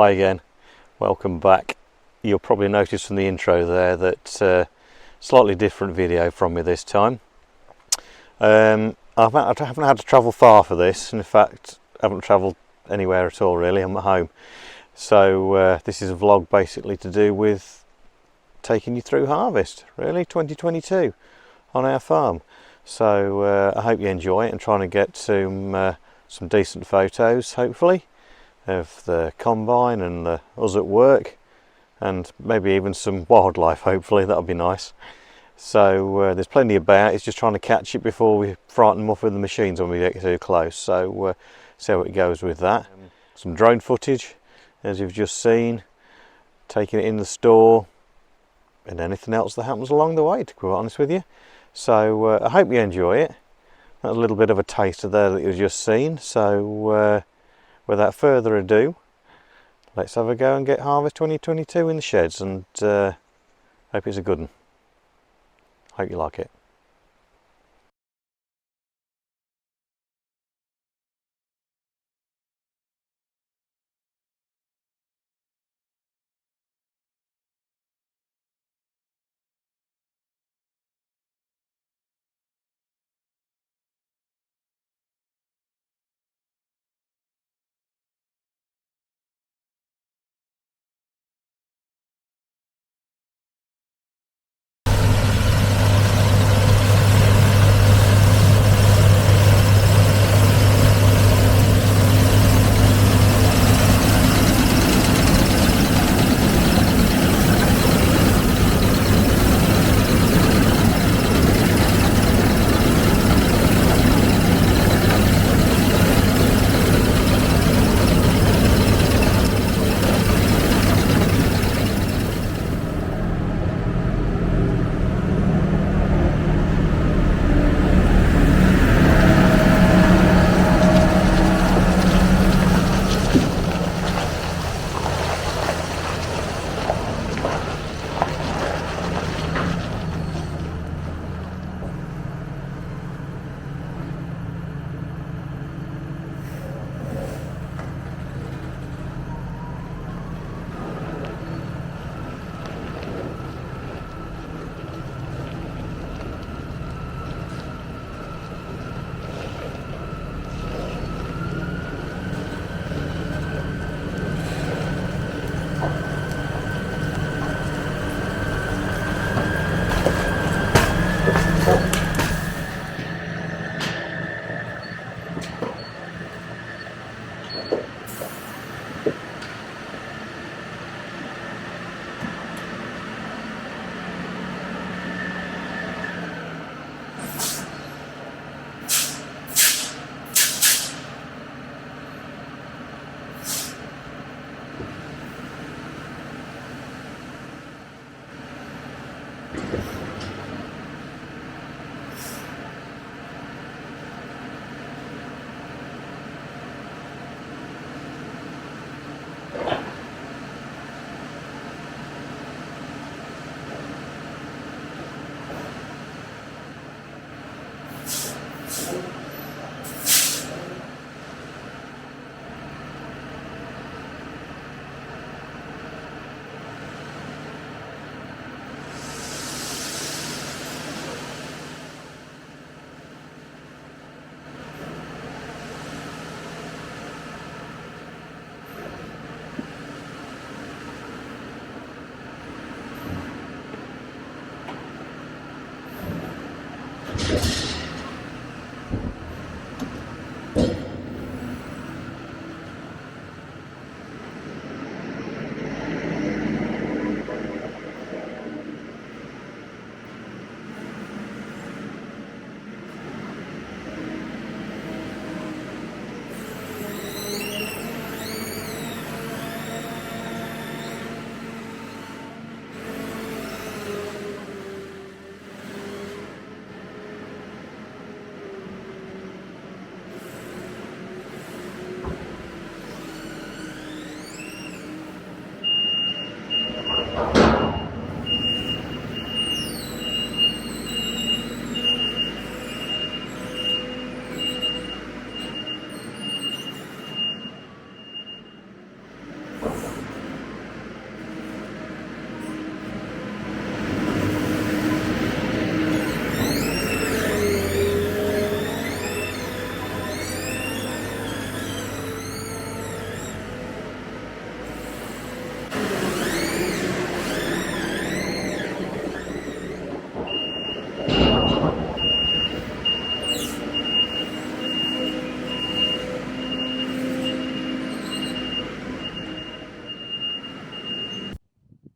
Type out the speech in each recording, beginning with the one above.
Hi again, welcome back. You'll probably notice from the intro there that slightly different video from me this time. I haven't had to travel far for this, and in fact I haven't travelled anywhere at all really. I'm at home, so this is a vlog basically to do with taking you through harvest, really, 2022 on our farm. So I hope you enjoy it and trying to get some decent photos hopefully of the combine and us at work, and maybe even some wildlife hopefully. That'll be nice. So there's plenty about. It's just trying to catch it before we frighten them off with the machines when we get too close. So see how it goes with that. Some drone footage as you've just seen, taking it in the store, and anything else that happens along the way, to be quite honest with you. So I hope you enjoy it. That's a little bit of a taster there that you've just seen. So without further ado, let's have a go and get Harvest 2022 in the sheds, and hope it's a good one. Hope you like it.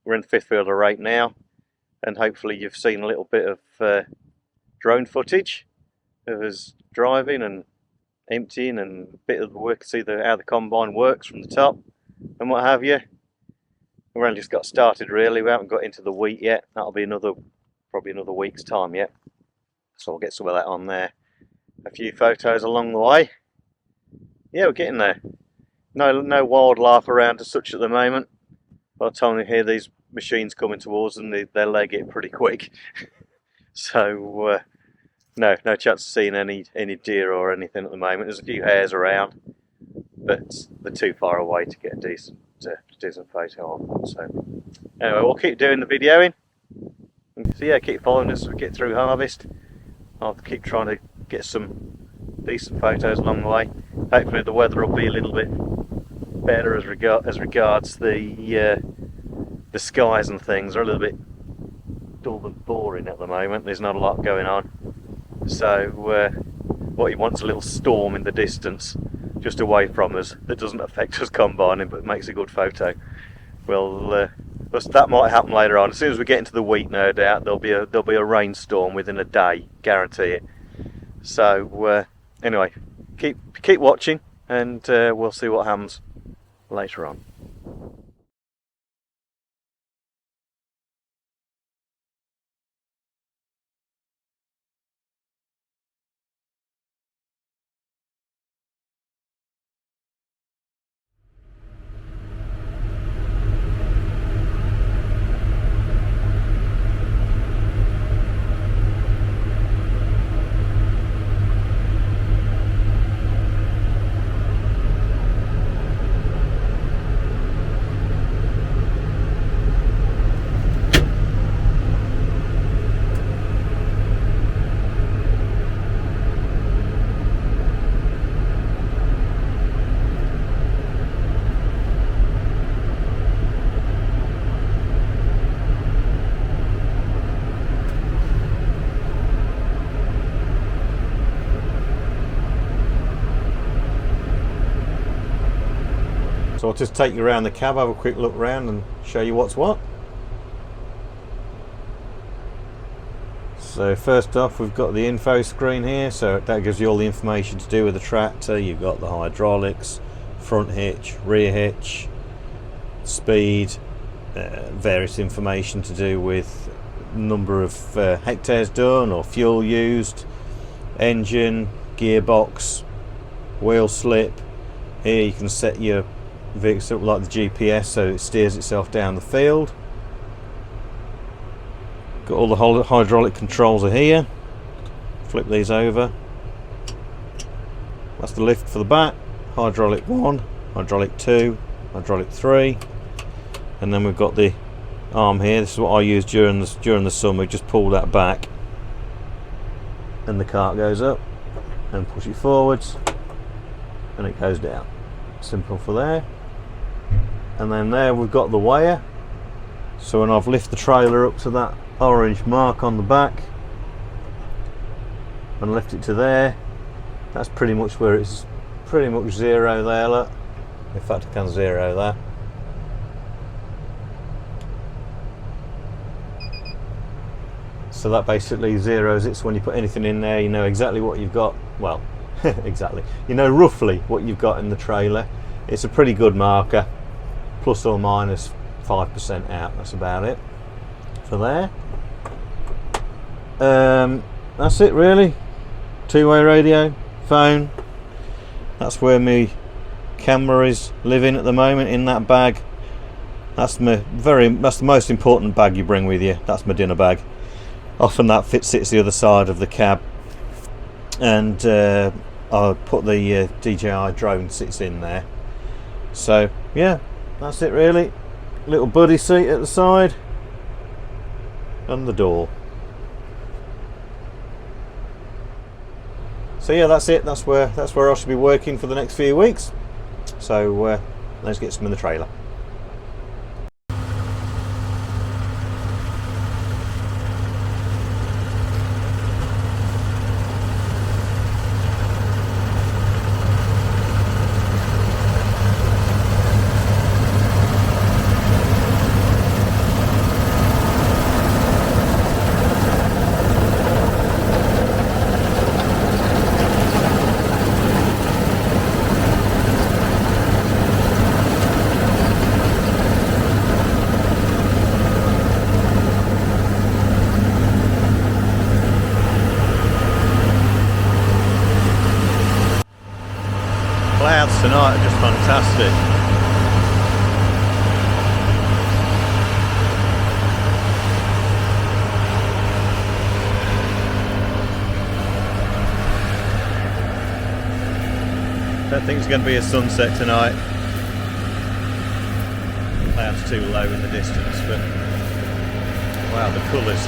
we're in the fifth wheel of the rake now, and hopefully you've seen a little bit of drone footage of us driving and emptying and a bit of the work, see how the combine works from the top and what have you. We've only just got started really, we haven't got into the wheat yet. That'll be probably another week's time yet, so I'll get some of that on there. A few photos along the way. Yeah, we're getting there. No wildlife around as such at the moment. By the time we hear these machines coming towards them, they leg it pretty quick. So no chance of seeing any deer or anything at the moment. There's a few hares around, but they're too far away to get a decent photo of them. So anyway, we'll keep doing the videoing. So yeah, keep following us as we get through harvest. I'll keep trying to get some decent photos along the way. Hopefully the weather will be a little bit better as regards the skies and things are a little bit dull and boring at the moment. There's not a lot going on. So what you want is a little storm in the distance, just away from us, that doesn't affect us combining but makes a good photo. Well, that might happen later on. As soon as we get into the wheat, no doubt there'll be a rainstorm within a day, guarantee it. So anyway, keep watching, and we'll see what happens later on. So I'll just take you around the cab, have a quick look around and show you what's what. So first off, we've got the info screen here, so that gives you all the information to do with the tractor. You've got the hydraulics, front hitch, rear hitch, speed, various information to do with number of hectares done or fuel used, engine, gearbox, wheel slip. Here you can set your vehicle up like the GPS so it steers itself down the field. Got all the hydraulic controls are here. Flip these over. That's the lift for the back. Hydraulic 1, hydraulic 2, hydraulic 3, and then we've got the arm here. This is what I use during the summer. Just pull that back and the cart goes up, and push it forwards and it goes down. Simple for there. And then there we've got the weigher. So when I've lifted the trailer up to that orange mark on the back and lift it to there, that's pretty much where it's pretty much zero there, look. In fact, I can zero that. So that basically zeroes it, so when you put anything in there you know exactly what you've got. Well, exactly, you know roughly what you've got in the trailer. It's a pretty good marker, plus or minus 5% out, that's about it for there. That's it really. Two-way radio, phone. That's where my camera is living at the moment, in that bag. That's the most important bag you bring with you. That's my dinner bag. Often that sits the other side of the cab, and I'll put the DJI drone sits in there. So yeah, that's it really. Little buddy seat at the side and the door. So yeah, that's it. That's where I should be working for the next few weeks. So let's get some in the trailer. fantastic. Don't think it's going to be a sunset tonight. The cloud's too low in the distance, but wow, the colours.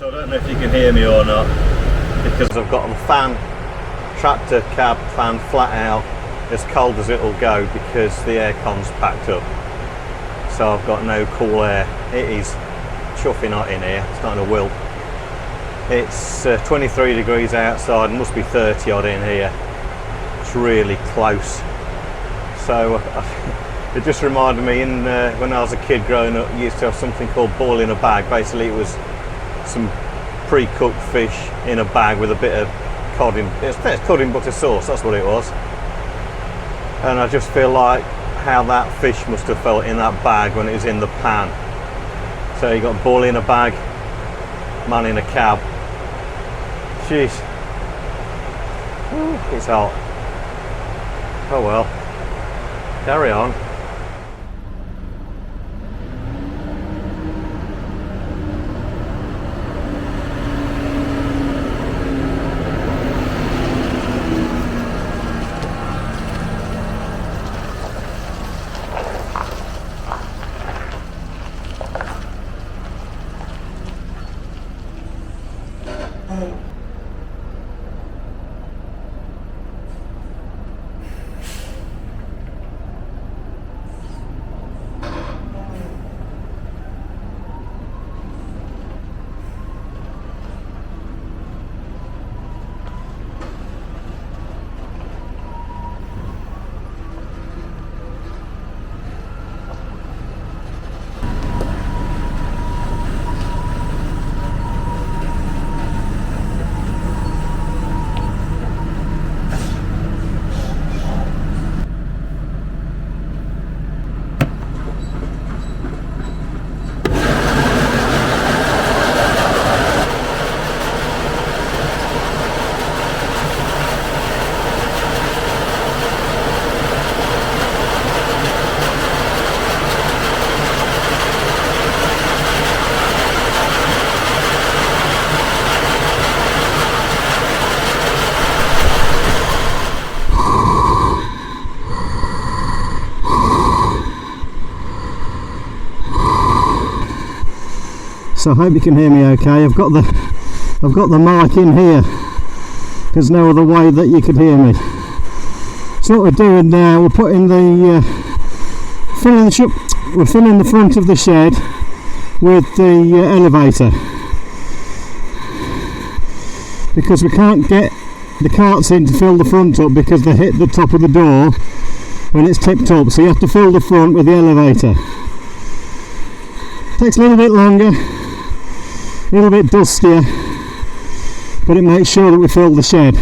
So I don't know if you can hear me or not, because I've got the fan, tractor cab fan flat out, as cold as it'll go because the aircon's packed up. So I've got no cool air. It is chuffing hot in here, it's starting to wilt. It's 23 degrees outside, must be 30 odd in here. It's really close. So it just reminded me when I was a kid growing up, you used to have something called boil in a bag. Basically it was some pre-cooked fish in a bag with a bit of cod in, it's cod in butter sauce, that's what it was. And I just feel like how that fish must have felt in that bag when it was in the pan. So you got boil in a bag, man in a cab. Jeez. Ooh, it's hot. Oh well. Carry on. So I hope you can hear me okay. I've got the mic in here. There's no other way that you could hear me. So what we're doing now, we're putting we're filling the front of the shed with the elevator, because we can't get the carts in to fill the front up because they hit the top of the door when it's tipped up, so you have to fill the front with the elevator. Takes a little bit longer, a little bit dustier, but it makes sure that we fill the shed.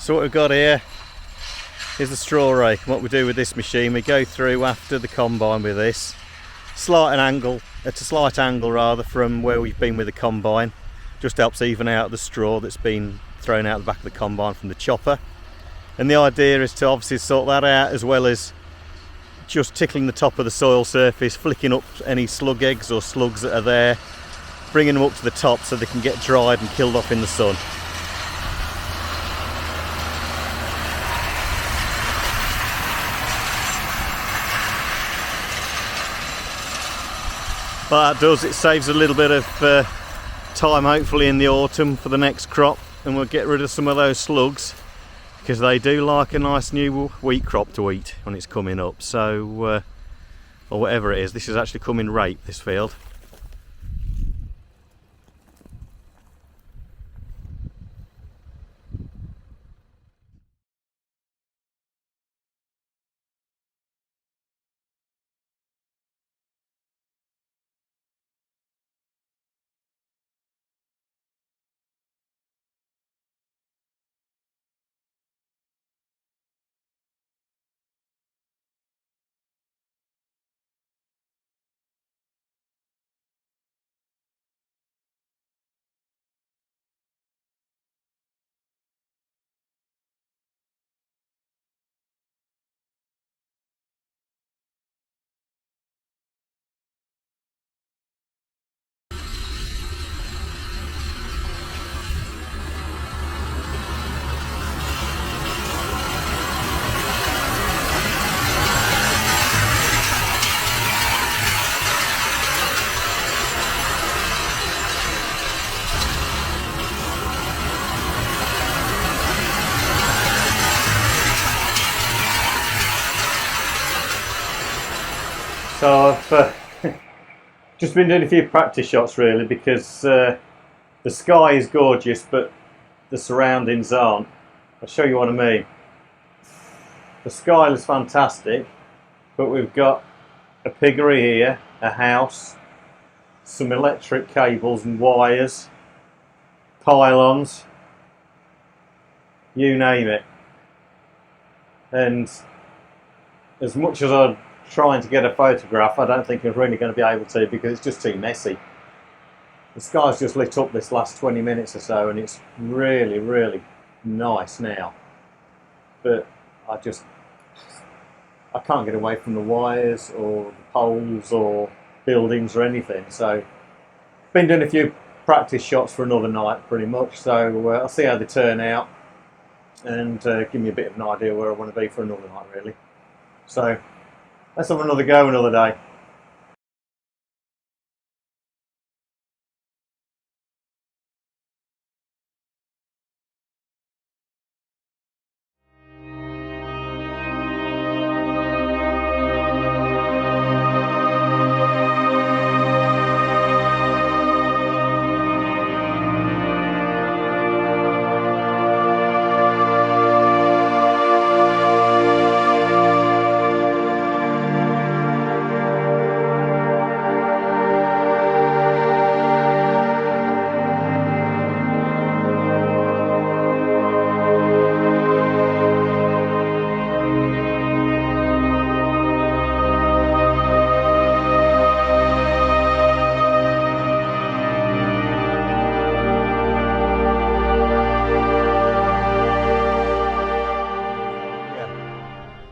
So what we've got here is the straw rake. And what we do with this machine, we go through after the combine with this, at a slight angle rather from where we've been with the combine. Just helps even out the straw that's been thrown out the back of the combine from the chopper. And the idea is to obviously sort that out, as well as just tickling the top of the soil surface, flicking up any slug eggs or slugs that are there, bringing them up to the top so they can get dried and killed off in the sun. But that does, it saves a little bit of time hopefully in the autumn for the next crop, and we'll get rid of some of those slugs, because they do like a nice new wheat crop to eat when it's coming up. So or whatever it is, this is actually coming rape, this field. So I've just been doing a few practice shots really, because the sky is gorgeous but the surroundings aren't. I'll show you what I mean. The sky is fantastic, but we've got a piggery here, a house, some electric cables and wires, pylons, you name it. And as much as I'm trying to get a photograph, I don't think I'm really going to be able to, because it's just too messy. The sky's just lit up this last 20 minutes or so, and it's really, really nice now. But I can't get away from the wires or the poles or buildings or anything. So been doing a few practice shots for another night pretty much, so I'll see how they turn out and give me a bit of an idea where I want to be for another night really. So let's have another go another day.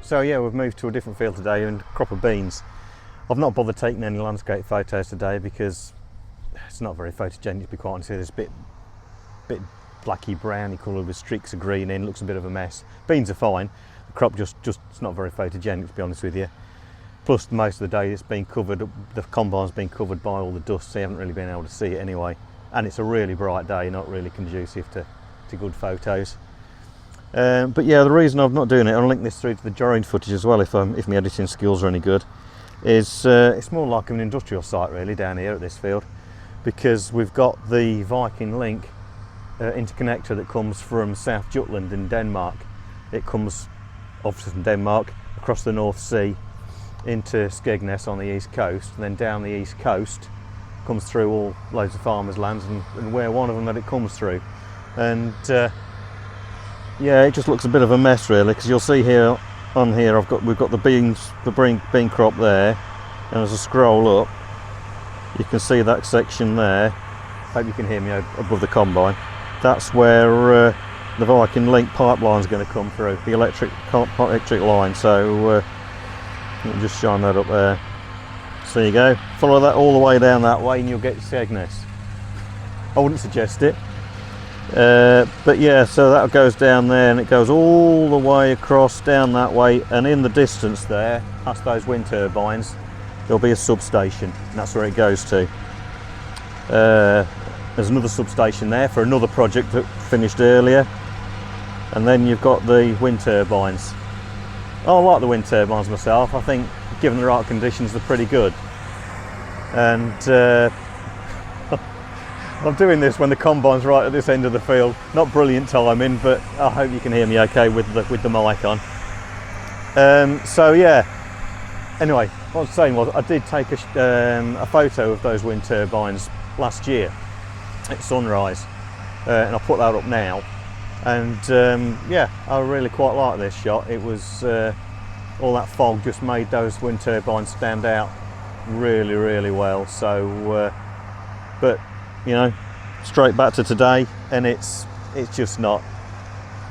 So yeah, we've moved to a different field today and crop of beans. I've not bothered taking any landscape photos today because it's not very photogenic, to be quite honest. There's a bit blacky browny colour with streaks of green in, looks a bit of a mess. Beans are fine, the crop just it's not very photogenic, to be honest with you. Plus most of the day it's been covered, the combine's been covered by all the dust, so you haven't really been able to see it anyway. And it's a really bright day, not really conducive to good photos. But yeah, the reason I'm not doing it, I'll link this through to the drone footage as well if my editing skills are any good, is it's more like an industrial site really down here at this field, because we've got the Viking Link interconnector that comes from South Jutland in Denmark. It comes obviously from Denmark across the North Sea into Skegness on the east coast, and then down the east coast, comes through all loads of farmers' lands, and we're one of them that it comes through. And yeah, it just looks a bit of a mess really, because you'll see here on here we've got the bean crop there, and as I scroll up you can see that section there. Hope you can hear me above the combine. That's where the Viking Link pipeline is going to come through, the electric line. So let me just shine that up there. So you go, follow that all the way down that way and you'll get to Skegness. I wouldn't suggest it. But yeah, so that goes down there and it goes all the way across down that way, and in the distance there, past those wind turbines, there'll be a substation, and that's where it goes to. There's another substation there for another project that finished earlier, and then you've got the wind turbines. I like the wind turbines myself. I think given the right conditions they're pretty good, and I'm doing this when the combine's right at this end of the field. Not brilliant timing, but I hope you can hear me okay with the mic on. So yeah, anyway, what I was saying was I did take a photo of those wind turbines last year at sunrise, and I'll put that up now. And yeah, I really quite like this shot. It was all that fog just made those wind turbines stand out really, really well. So, but you know, straight back to today, and it's just not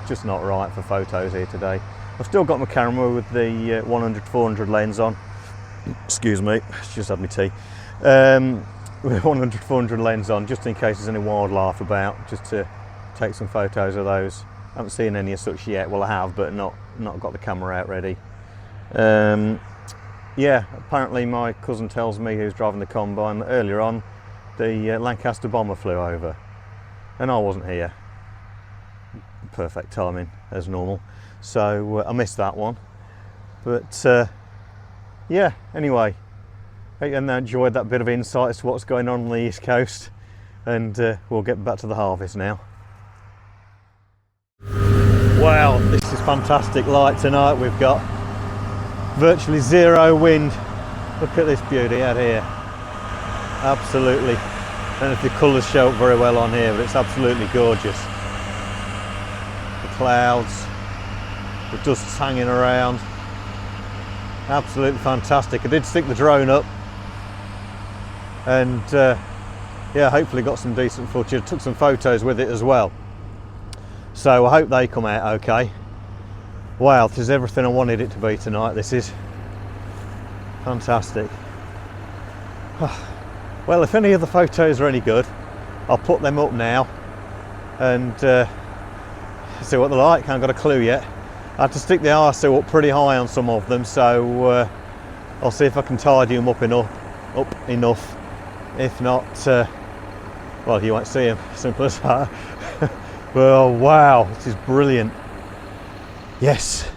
right for photos here today. I've still got my camera with the 100-400 lens on. Excuse me, just had my tea. With 100-400 lens on, just in case there's any wildlife about, just to take some photos of those. I haven't seen any as such yet. Well, I have, but not got the camera out ready. Yeah, apparently my cousin tells me, who's driving the combine, that earlier on the Lancaster bomber flew over and I wasn't here. Perfect timing as normal, so I missed that one. But yeah, anyway, Hope you enjoyed that bit of insight as to what's going on the East Coast, and we'll get back to the harvest now. Wow, this is fantastic light tonight. We've got virtually zero wind. Look at this beauty out here. Absolutely. I don't know if the colours show up very well on here, but it's absolutely gorgeous. The clouds, the dust's hanging around. Absolutely fantastic. I did stick the drone up, and yeah, hopefully got some decent footage. I took some photos with it as well, so I hope they come out okay. Wow, this is everything I wanted it to be tonight. This is fantastic. Well, if any of the photos are any good, I'll put them up now and see what they're like. I haven't got a clue yet. I had to stick the ISO up pretty high on some of them, so I'll see if I can tidy them up enough. If not, well, you won't see them. Simple as that. Well, wow, this is brilliant. Yes.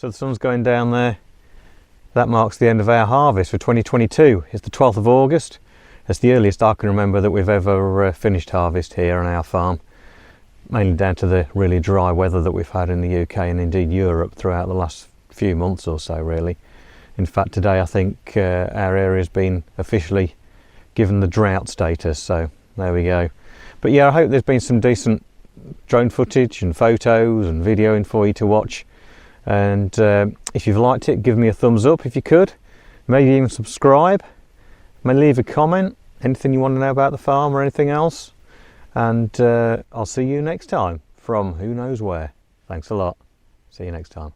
So the sun's going down there. That marks the end of our harvest for 2022. It's the 12th of August. It's the earliest I can remember that we've ever finished harvest here on our farm, mainly down to the really dry weather that we've had in the UK and indeed Europe throughout the last few months or so, really. In fact, today I think our area's been officially given the drought status, so there we go. But yeah, I hope there's been some decent drone footage and photos and videoing for you to watch. And if you've liked it, give me a thumbs up if you could. Maybe even subscribe. Maybe leave a comment, anything you want to know about the farm or anything else. And I'll see you next time from who knows where. Thanks a lot. See you next time.